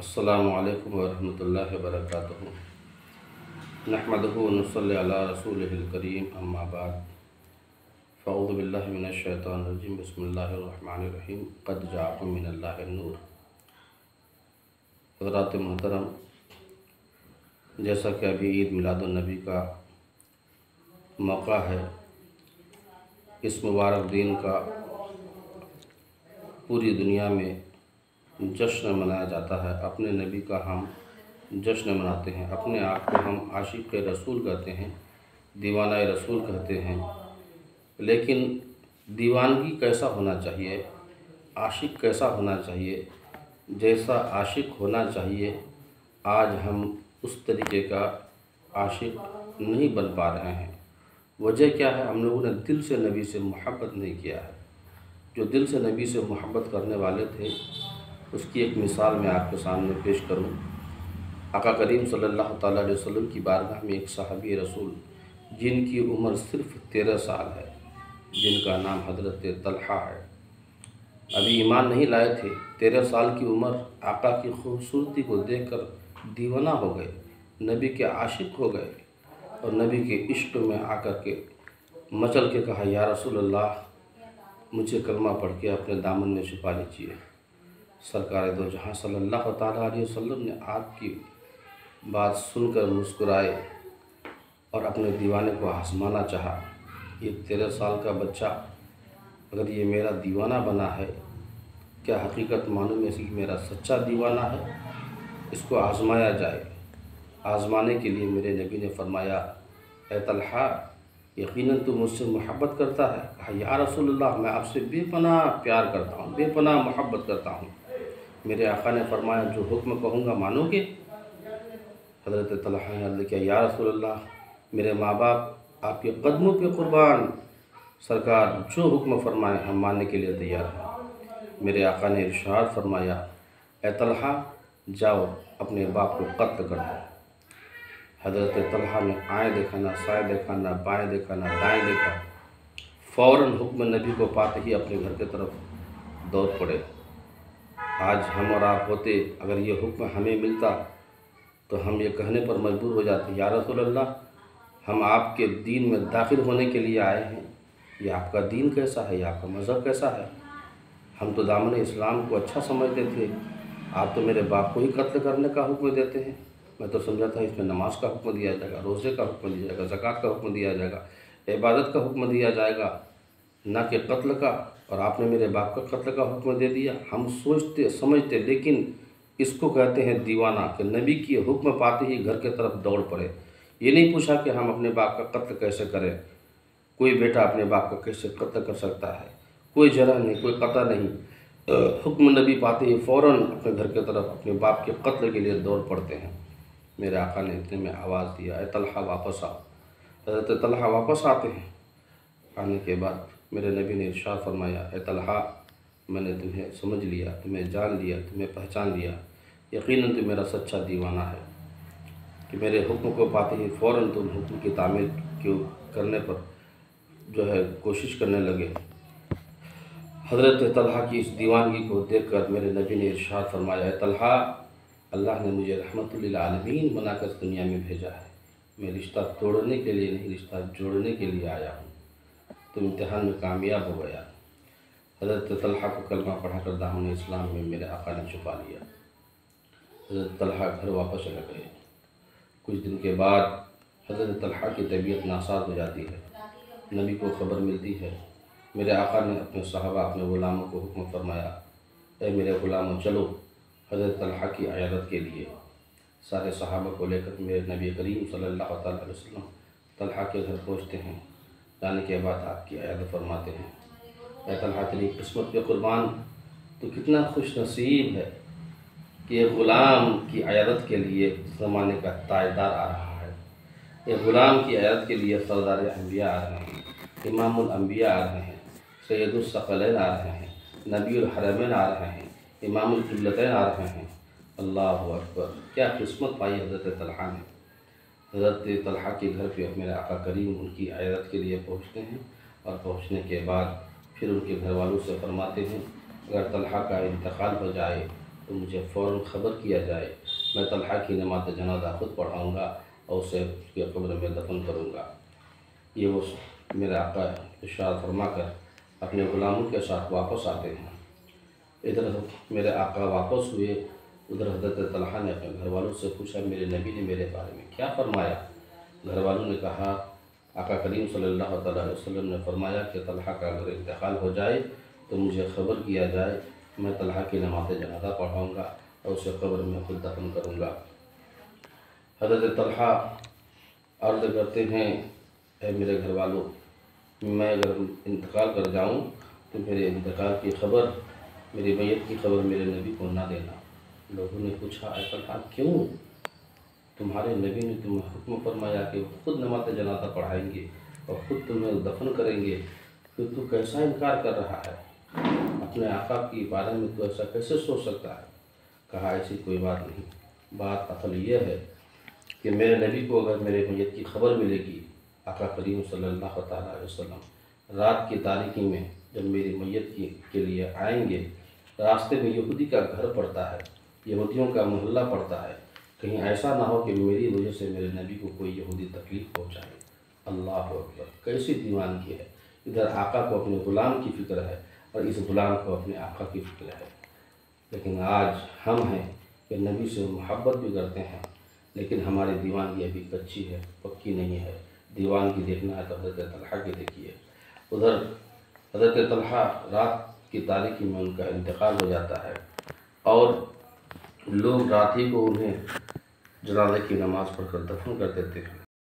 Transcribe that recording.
السلام علیکم ورحمۃ اللہ وبرکاتہ۔ نحمدہ ونصلی علی رسولہ الکریم، اما بعد فاعوذ باللہ من الشیطان الرجیم، بسم اللہ الرحمن الرحیم۔ قد جاءکم من اللہ النور۔ حضرات محترم، جیسا کہ ابھی عید میلاد النبی کا موقع ہے، اس مبارک دن کا پوری دنیا میں جشن منایا جاتا ہے۔ اپنے نبی کا ہم جشن مناتے ہیں، اپنے آپ کو ہم عاشق رسول کہتے ہیں، دیوانہ رسول کہتے ہیں۔ لیکن دیوانگی کیسا ہونا چاہیے، عاشق کیسا ہونا چاہیے، جیسا عاشق ہونا چاہیے، آج ہم اس طریقے کا عاشق نہیں بن پا رہے ہیں۔ وجہ کیا ہے؟ ہم لوگوں نے دل سے نبی سے محبت نہیں کیا ہے۔ جو دل سے نبی سے محبت کرنے والے تھے، اس کی ایک مثال میں آپ کے سامنے پیش کروں۔ آقا کریم صلی اللہ تعالیٰ علیہ وسلم کی بارگاہ میں ایک صحابی رسول، جن کی عمر صرف 13 سال ہے، جن کا نام حضرت طلحہ ہے، ابھی ایمان نہیں لائے تھے۔ 13 سال کی عمر، آقا کی خوبصورتی کو دیکھ کر دیوانہ ہو گئے، نبی کے عاشق ہو گئے، اور نبی کے عشق میں آ کر کے مچل کے کہا، یا رسول اللہ، مجھے کلمہ پڑھ کے اپنے دامن میں چھپا لیجیے۔ سرکار دو جہاں صلی اللہ تعالیٰ علیہ وسلم نے آپ کی بات سن کر مسکرائے اور اپنے دیوانے کو آزمانا چاہا۔ یہ 13 سال کا بچہ اگر یہ میرا دیوانہ بنا ہے، کیا حقیقت معلوم ہے کہ میرا سچا دیوانہ ہے؟ اس کو آزمایا جائے۔ آزمانے کے لیے میرے نبی نے فرمایا، اے طلحہ، یقیناً تو مجھ سے محبت کرتا ہے؟ کہا، یا رسول اللہ، میں آپ سے بے پناہ پیار کرتا ہوں، بے پناہ محبت کرتا ہوں۔ میرے آقا نے فرمایا، جو حکم کہوں گا مانو گے؟ حضرت طلحہ نے عرض کیا، یا رسول اللہ، میرے ماں باپ آپ کے قدموں پہ قربان، سرکار جو حکم فرمائیں ہم ماننے کے لیے تیار ہیں۔ میرے آقا نے ارشاد فرمایا، اے طلحہ، جاؤ اپنے باپ کو قتل کر دو۔ حضرت طلحہ نے آئیں دیکھا، نہ سائیں دیکھا، نہ بائیں دیکھا، نہ دائیں دیکھا، فوراً حکم نبی کو پاتے ہی اپنے گھر کی طرف دوڑ پڑے۔ آج ہم اور آپ ہوتے، اگر یہ حکم ہمیں ملتا تو ہم یہ کہنے پر مجبور ہو جاتے، یا رسول اللہ، ہم آپ کے دین میں داخل ہونے کے لیے آئے ہیں، یہ آپ کا دین کیسا ہے، یہ آپ کا مذہب کیسا ہے؟ ہم تو دامن اسلام کو اچھا سمجھتے تھے، آپ تو میرے باپ کو ہی قتل کرنے کا حکم دیتے ہیں۔ میں تو سمجھا تھا اس میں نماز کا حکم دیا جائے گا، روزے کا حکم دیا جائے گا، زکوٰۃ کا حکم دیا جائے گا، عبادت کا حکم دیا جائے گا، نہ کہ قتل کا، اور آپ نے میرے باپ کا قتل کا حکم دے دیا۔ ہم سوچتے سمجھتے، لیکن اس کو کہتے ہیں دیوانہ، کہ نبی کی حکم پاتے ہی گھر کی طرف دوڑ پڑے۔ یہ نہیں پوچھا کہ ہم اپنے باپ کا قتل کیسے کریں۔ کوئی بیٹا اپنے باپ کا کیسے قتل کر سکتا ہے؟ کوئی جرح نہیں، کوئی قطع نہیں۔ حکم نبی پاتے ہی فوراً اپنے گھر کی طرف اپنے باپ کے قتل کے لیے دوڑ پڑتے ہیں۔ میرے آقا نے اتنے میں آواز دیا، اے طلحہ واپس آؤ۔ حضرت طلحہ واپس آتے ہیں۔ آنے کے بعد میرے نبی نے ارشاد فرمایا، اے طلحہ، میں نے تمہیں سمجھ لیا، تمہیں جان لیا، تمہیں پہچان لیا، یقیناً تو میرا سچا دیوانہ ہے کہ میرے حکم کو پاتے ہی فوراً تم حکم کی تعمیل کرنے پر جو ہے کوشش کرنے لگے۔ حضرت طلحہ کی اس دیوانگی کو دیکھ کر میرے نبی نے ارشاد فرمایا، اے طلحہ، اللہ نے مجھے رحمت للعالمین بنا کر دنیا میں بھیجا ہے۔ میں رشتہ توڑنے کے لیے نہیں، رشتہ جوڑنے کے لیے آیا ہوں۔ تم امتحان میں کامیاب ہو گیا۔ حضرت طلحہ کو کلمہ پڑھا کر دامن اسلام میں میرے آقا نے چھپا لیا۔ حضرت طلحہ گھر واپس چلے گئے۔ کچھ دن کے بعد حضرت طلحہ کی طبیعت ناساز ہو جاتی ہے۔ نبی کو خبر ملتی ہے۔ میرے آقا نے اپنے صحابہ، اپنے غلاموں کو حکم فرمایا، اے میرے غلاموں، چلو حضرت طلحہ کی عیادت کے لیے۔ سارے صحابہ کو لے کر میرے نبی کریم صلی اللہ تعالیٰ علیہ وسلم طلحہ کے گھر پہنچتے ہیں۔ جانے کے بعد آپ کی عیادت فرماتے ہیں، اے طلحہ، تیری قسمت پہ قربان، تو کتنا خوش نصیب ہے کہ ایک غلام کی عیادت کے لیے زمانے کا تاجدار آ رہا ہے۔ ایک غلام کی عیادت کے لیے سردار انبیاء آ رہے ہیں، امام الانبیاء آ رہے ہیں، سید الثقلین آ رہے ہیں، نبی الحرمین آ رہے ہیں، امام القبلتین آ رہے ہیں۔ اللہ اکبر! کیا قسمت پائی حضرت طلحہ نے۔ حضرت طلحہ کے گھر پہ میرے آقا کریم ان کی عیادت کے لیے پہنچتے ہیں، اور پہنچنے کے بعد پھر ان کے گھر والوں سے فرماتے ہیں، اگر طلحہ کا انتقال ہو جائے تو مجھے فوراً خبر کیا جائے، میں طلحہ کی نماز جنازہ خود پڑھاؤں گا اور اسے اس کی قبر میں دفن کروں گا۔ یہ وہ میرے آقا ارشاد فرما کر اپنے غلاموں کے ساتھ واپس آتے ہیں۔ ادھر میرے آقا واپس ہوئے، ادھر حضرت طلحہ نے اپنے گھر والوں سے پوچھا میرے نبی نے میرے بارے میں کیا فرمایا؟ گھر والوں نے کہا آقا کریم صلی اللہ علیہ وسلم نے فرمایا کہ طلحہ کا اگر انتقال ہو جائے تو مجھے خبر کیا جائے، میں طلحہ کی نماز جنازہ پڑھاؤں گا اور اسے قبر میں خود دفن کروں گا۔ حضرت طلحہ عرض کرتے ہیں اے میرے گھر والوں، میں اگر انتقال کر جاؤں تو میرے انتقال کی خبر، میری میت کی خبر میرے نبی کو نہ دینا۔ لوگوں نے پوچھا اے طلحہ کیوں؟ تمہارے نبی نے تمہیں حکم فرمایا کہ وہ خود نماز جنازہ پڑھائیں گے اور خود تمہیں دفن کریں گے، پھر تو کیسا انکار کر رہا ہے؟ اپنے آقا کے بارے میں تو ایسا کیسے سوچ سکتا ہے؟ کہا ایسی کوئی بات نہیں، بات اصل یہ ہے کہ میرے نبی کو اگر میرے میت کی خبر ملے گی، آقا کریم صلی اللہ علیہ وسلم رات کی تاریکی میں جب میری میت کے لیے آئیں گے، راستے میں یہودی کا گھر پڑتا ہے، یہودیوں کا محلہ پڑتا ہے، کہیں ایسا نہ ہو کہ میری وجہ سے میرے نبی کو کوئی یہودی تکلیف پہنچائے۔ اللہ اکبر، کیسی دیوانگی ہے! ادھر آقا کو اپنے غلام کی فکر ہے اور اس غلام کو اپنے آقا کی فکر ہے۔ لیکن آج ہم ہیں کہ نبی سے محبت بھی کرتے ہیں، لیکن ہماری دیوانگی ابھی کچی ہے، پکی نہیں ہے۔ دیوانگی دیکھنا ہے تو حضرت طلحہ کی دیکھیے۔ ادھر حضرت طلحہ رات کی تاریکی میں ان کا انتقال ہو جاتا ہے اور لوگ رات ہی کو انہیں جنازے کی نماز پڑھ کر دفن کر دیتے ہیں۔